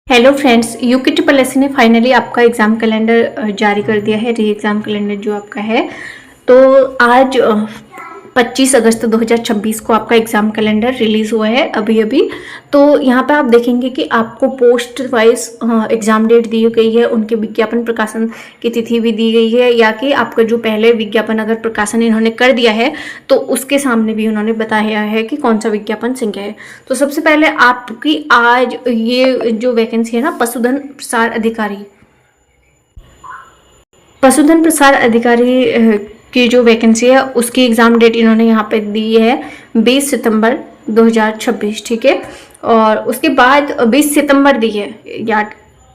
Hello friends, UK triple S ने finally आपका exam calendar जारी कर दिया है। री एग्ज़ाम कैलेंडर जो आपका है, तो आज 25 अगस्त 2026 को आपका एग्ज़ाम कैलेंडर रिलीज़ हुआ है अभी अभी। तो यहाँ पे आप देखेंगे कि आपको पोस्ट वाइज एग्ज़ाम डेट दी गई है, उनके विज्ञापन प्रकाशन की तिथि भी दी गई है, या कि आपका जो पहले विज्ञापन अगर प्रकाशन इन्होंने कर दिया है तो उसके सामने भी उन्होंने बताया है कि कौन सा विज्ञापन संख्या है। तो सबसे पहले आपकी आज ये जो वैकेंसी है ना, पशुधन प्रसार अधिकारी की जो वैकेंसी है उसकी एग्ज़ाम डेट इन्होंने यहाँ पे दी है 20 सितंबर 2026, ठीक है। और उसके बाद 20 सितंबर दी है, या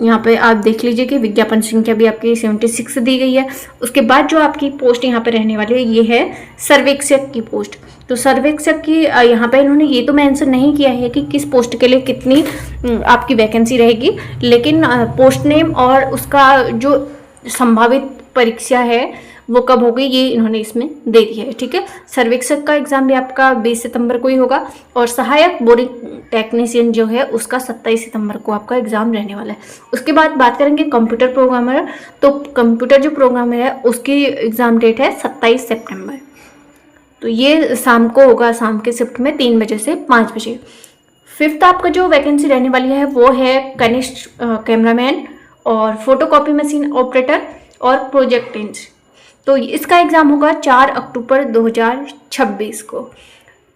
यहाँ पे आप देख लीजिए कि विज्ञापन संख्या भी आपकी 76 दी गई है। उसके बाद जो आपकी पोस्ट यहाँ पे रहने वाली है ये है सर्वेक्षक की पोस्ट। तो सर्वेक्षक की यहाँ पे इन्होंने ये तो मेंशन नहीं किया है कि किस पोस्ट के लिए कितनी आपकी वैकेंसी रहेगी, लेकिन पोस्ट नेम और उसका जो संभावित परीक्षा है वो कब होगी ये इन्होंने इसमें दे दिया है, ठीक है। सर्वेक्षक का एग्जाम भी आपका 20 सितंबर को ही होगा, और सहायक बोरिंग टेक्नीशियन जो है उसका 27 सितंबर को आपका एग्जाम रहने वाला है। उसके बाद बात करेंगे कंप्यूटर प्रोग्रामर। तो कंप्यूटर जो प्रोग्रामर है उसकी एग्जाम डेट है 27 सितंबर। तो ये शाम को होगा, शाम के शिफ्ट में 3 बजे से 5 बजे। फिफ्थ आपका जो वैकेंसी रहने वाली है वो है कनिष्ठ कैमरामैन और फोटोकॉपी मशीन ऑपरेटर और प्रोजेक्टेंस। तो इसका एग्ज़ाम होगा 4 अक्टूबर 2026 को।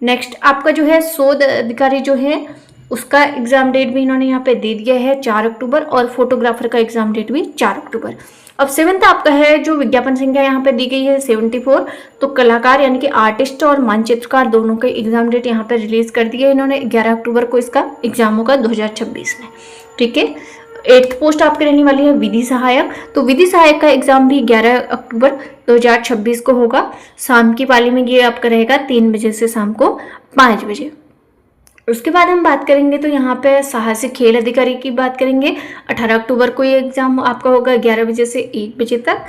नेक्स्ट आपका जो है शोध अधिकारी जो है उसका एग्ज़ाम डेट भी इन्होंने यहाँ पे दे दिया है 4 अक्टूबर, और फोटोग्राफर का एग्ज़ाम डेट भी 4 अक्टूबर। अब सेवन्थ आपका है जो विज्ञापन संख्या यहाँ पे दी गई है 74। तो कलाकार यानी कि आर्टिस्ट और मानचित्रकार दोनों के एग्ज़ाम डेट यहाँ पे रिलीज़ कर दिए इन्होंने। 11 अक्टूबर को इसका एग्ज़ाम होगा 2026 में, ठीक है। 8th पोस्ट आपकी रहने वाली है विधि सहायक। तो विधि सहायक का एग्जाम भी 11 अक्टूबर 2026 को होगा। शाम की पाली में ये आपका रहेगा 3 बजे से शाम को 5 बजे। उसके बाद हम बात करेंगे तो यहाँ पे साहसिक खेल अधिकारी की बात करेंगे। 18 अक्टूबर को ये एग्जाम आपका होगा 11 बजे से 1 बजे तक।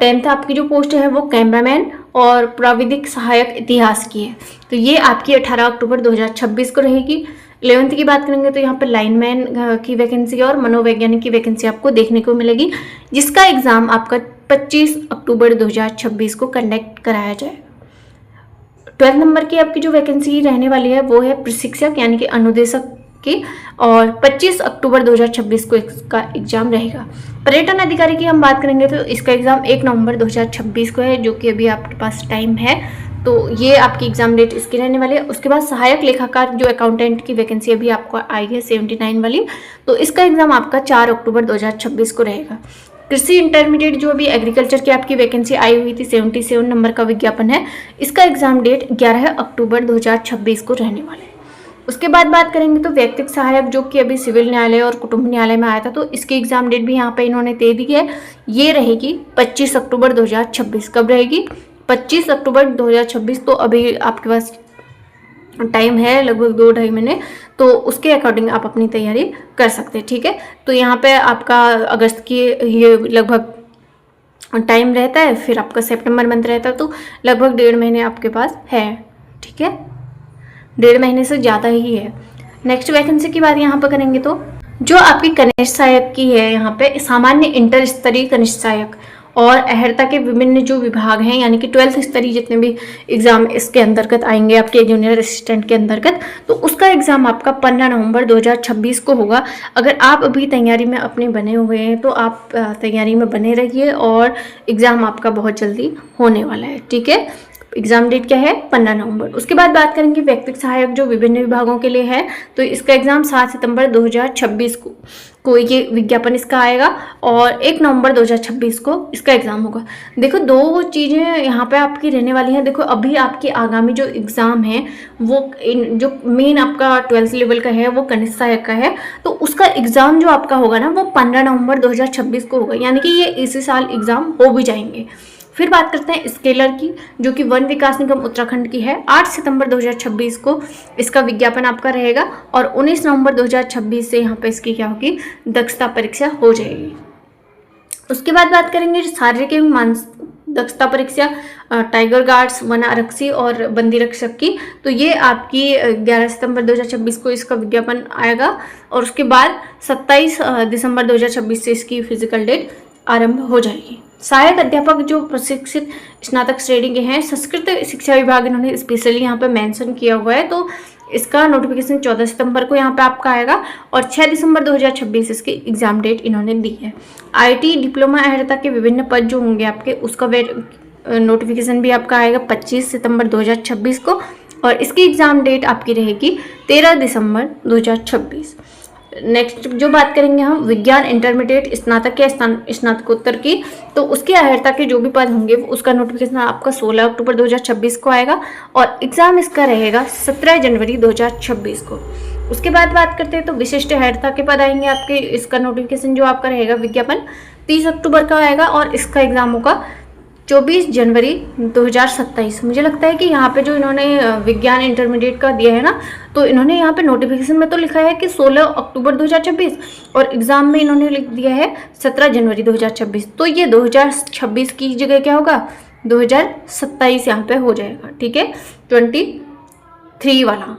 10th आपकी जो पोस्ट है वो कैमरामैन और प्राविधिक सहायक इतिहास की है। तो ये आपकी 18 अक्टूबर 2026 को रहेगी। 11th की बात करेंगे तो यहाँ पे लाइनमैन की वैकेंसी और मनोवैज्ञानिक की वैकेंसी आपको देखने को मिलेगी, जिसका एग्ज़ाम आपका 25 अक्टूबर 2026 को कंडक्ट कराया जाएगा। 12 नंबर की आपकी जो वैकेंसी रहने वाली है वो है प्रशिक्षक यानी कि अनुदेशक की, और 25 अक्टूबर 2026 को इसका एग्ज़ाम रहेगा। पर्यटन अधिकारी की हम बात करेंगे तो इसका एग्ज़ाम 1 नवंबर 2026 को है, जो कि अभी आपके पास टाइम है। तो ये आपकी एग्ज़ाम डेट इसकी रहने वाली है। उसके बाद सहायक लेखाकार जो अकाउंटेंट की वैकेंसी अभी आपको आई है 79 वाली, तो इसका एग्ज़ाम आपका 4 अक्टूबर 2026 को रहेगा। कृषि इंटरमीडिएट जो अभी एग्रीकल्चर की आपकी वैकेंसी आई हुई थी 77 नंबर का विज्ञापन है, इसका एग्ज़ाम डेट 11 अक्टूबर 2026 को रहने वाला है। उसके बाद बात करेंगे तो व्यक्तिगत सहायक जो कि अभी सिविल न्यायालय और कुटुंब न्यायालय में आया था, तो इसकी एग्ज़ाम डेट भी यहाँ पे इन्होंने दे दी है। ये रहेगी 25 अक्टूबर 2026। कब रहेगी? 25 अक्टूबर 2026। तो अभी आपके पास टाइम है लगभग 2-2.5 महीने, तो उसके अकॉर्डिंग आप अपनी तैयारी कर सकते हैं, ठीक है। तो यहाँ पे आपका अगस्त की ये लगभग टाइम रहता है, फिर आपका सितंबर मंथ रहता है, तो लगभग 1.5 महीने आपके पास है, ठीक है। 1.5 महीने से ज़्यादा ही है। नेक्स्ट वैकेंसी की बात यहाँ पर करेंगे तो जो आपकी कनिष्ठ सहायक की है, यहाँ पे सामान्य इंटर स्तरीय कनिष्ठ सहायक और अहर्ता के विभिन्न जो विभाग हैं, यानी कि 12th स्तरीय जितने भी एग्ज़ाम इसके अंतर्गत आएंगे आपके जूनियर असिस्टेंट के अंतर्गत, तो उसका एग्ज़ाम आपका 15 नवंबर 2026 को होगा। अगर आप अभी तैयारी में अपने बने हुए हैं तो आप तैयारी में बने रहिए, और एग्ज़ाम आपका बहुत जल्दी होने वाला है, ठीक है। एग्ज़ाम डेट क्या है? 15 नवंबर। उसके बाद बात करेंगे व्यक्तिगत सहायक जो विभिन्न विभागों के लिए है, तो इसका एग्ज़ाम 7 सितंबर 2026 को ये विज्ञापन इसका आएगा, और 1 नवंबर 2026 को इसका एग्ज़ाम होगा। देखो 2 चीज़ें यहाँ पे आपकी रहने वाली हैं। देखो अभी आपकी आगामी जो एग्ज़ाम है वो जो मेन आपका 12th लेवल का है वो कनिष्ठ सहायक का है, तो उसका एग्ज़ाम जो आपका होगा ना वो 15 नवंबर 2026 को होगा, यानी कि ये इसी साल एग्ज़ाम हो भी जाएंगे। फिर बात करते हैं स्केलर की, जो कि वन विकास निगम उत्तराखंड की है। 8 सितंबर 2026 को इसका विज्ञापन आपका रहेगा, और 19 नवंबर 2026 से यहाँ पे इसकी क्या होगी? दक्षता परीक्षा हो जाएगी। उसके बाद बात करेंगे शारीरिक एवं दक्षता परीक्षा, टाइगर गार्ड्स, वन आरक्षी और बंदी रक्षक की। तो ये आपकी 11 सितंबर 2026 को इसका विज्ञापन आएगा और उसके बाद 27 दिसंबर 2026 से इसकी फिजिकल डेट आरंभ हो जाएगी। सहायक अध्यापक जो प्रशिक्षित स्नातक श्रेणी के हैं, संस्कृत शिक्षा विभाग इन्होंने स्पेशली यहाँ पे मेंशन किया हुआ है, तो इसका नोटिफिकेशन 14 सितंबर को यहाँ पे आपका आएगा और 6 दिसंबर 2026 इसकी एग्जाम डेट इन्होंने दी है। आईटी डिप्लोमा अहर्ता के विभिन्न पद जो होंगे आपके, उसका नोटिफिकेशन भी आपका आएगा 25 सितंबर 2026 को और इसकी एग्जाम डेट आपकी रहेगी 13 दिसंबर 2026। नेक्स्ट जो बात करेंगे हम विज्ञान इंटरमीडिएट स्नातक या स्नातकोत्तर की, तो उसकी अहर्ता के जो भी पद होंगे उसका नोटिफिकेशन आपका 16 अक्टूबर 2026 को आएगा और एग्जाम इसका रहेगा 17 जनवरी 2026 को। उसके बाद बात करते हैं तो विशिष्ट अहर्ता के पद आएंगे आपके, इसका नोटिफिकेशन जो आपका रहेगा विज्ञापन 30 अक्टूबर का आएगा और इसका एग्जाम होगा 24 जनवरी 2027। मुझे लगता है कि यहाँ पे जो इन्होंने विज्ञान इंटरमीडिएट का दिया है ना, तो इन्होंने यहाँ पे नोटिफिकेशन में तो लिखा है कि 16 अक्टूबर 2026 और एग्ज़ाम में इन्होंने लिख दिया है 17 जनवरी 2026। तो ये 2026 की जगह क्या होगा, 2027 यहाँ पे हो जाएगा। ठीक है, 23 वाला।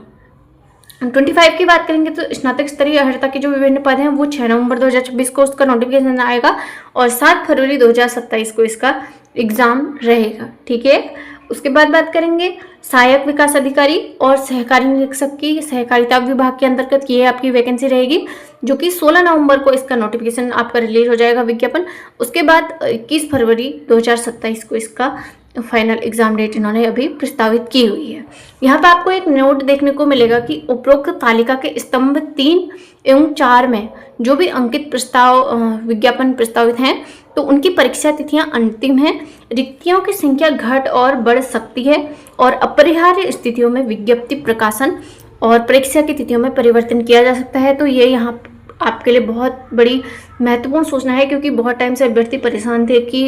25 की बात करेंगे तो स्नातक स्तरीय अहर्ता के जो विभिन्न पद हैं वो 6 नवंबर 2026 को उसका नोटिफिकेशन आएगा और 7 फरवरी 2027 को इसका एग्जाम रहेगा। ठीक है, उसके बाद बात करेंगे सहायक विकास अधिकारी और सहकारी निरीक्षक की, सहकारिता विभाग के अंतर्गत ये आपकी वैकेंसी रहेगी जो कि 16 नवंबर को इसका नोटिफिकेशन आपका रिलीज हो जाएगा विज्ञापन। उसके बाद 21 फरवरी 2027 को इसका फाइनल एग्जाम डेट इन्होंने अभी प्रस्तावित की हुई है। यहाँ पर आपको एक नोट देखने को मिलेगा कि उपरोक्त तालिका के स्तंभ 3 एवं 4 में जो भी अंकित प्रस्ताव विज्ञापन प्रस्तावित हैं तो उनकी परीक्षा तिथियां अंतिम हैं। रिक्तियों की संख्या घट और बढ़ सकती है और अपरिहार्य स्थितियों में विज्ञप्ति प्रकाशन और परीक्षा की तिथियों में परिवर्तन किया जा सकता है। तो ये यहाँ आपके लिए बहुत बड़ी महत्वपूर्ण सूचना है क्योंकि बहुत टाइम से अभ्यर्थी परेशान थे कि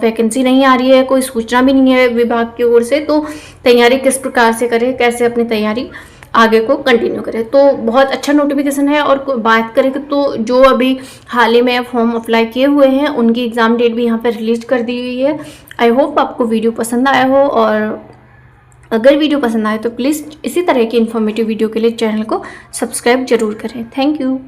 वैकेंसी नहीं आ रही है, कोई सूचना भी नहीं है विभाग की ओर से, तो तैयारी किस प्रकार से करें, कैसे अपनी तैयारी आगे को कंटिन्यू करें। तो बहुत अच्छा नोटिफिकेशन है। और बात करें तो जो अभी हाल ही में फॉर्म अप्लाई किए हुए हैं उनकी एग्ज़ाम डेट भी यहाँ पर रिलीज कर दी हुई है। आई होप आपको वीडियो पसंद आया हो और अगर वीडियो पसंद आए तो प्लीज़ इसी तरह की इन्फॉर्मेटिव वीडियो के लिए चैनल को सब्सक्राइब जरूर करें। Thank you.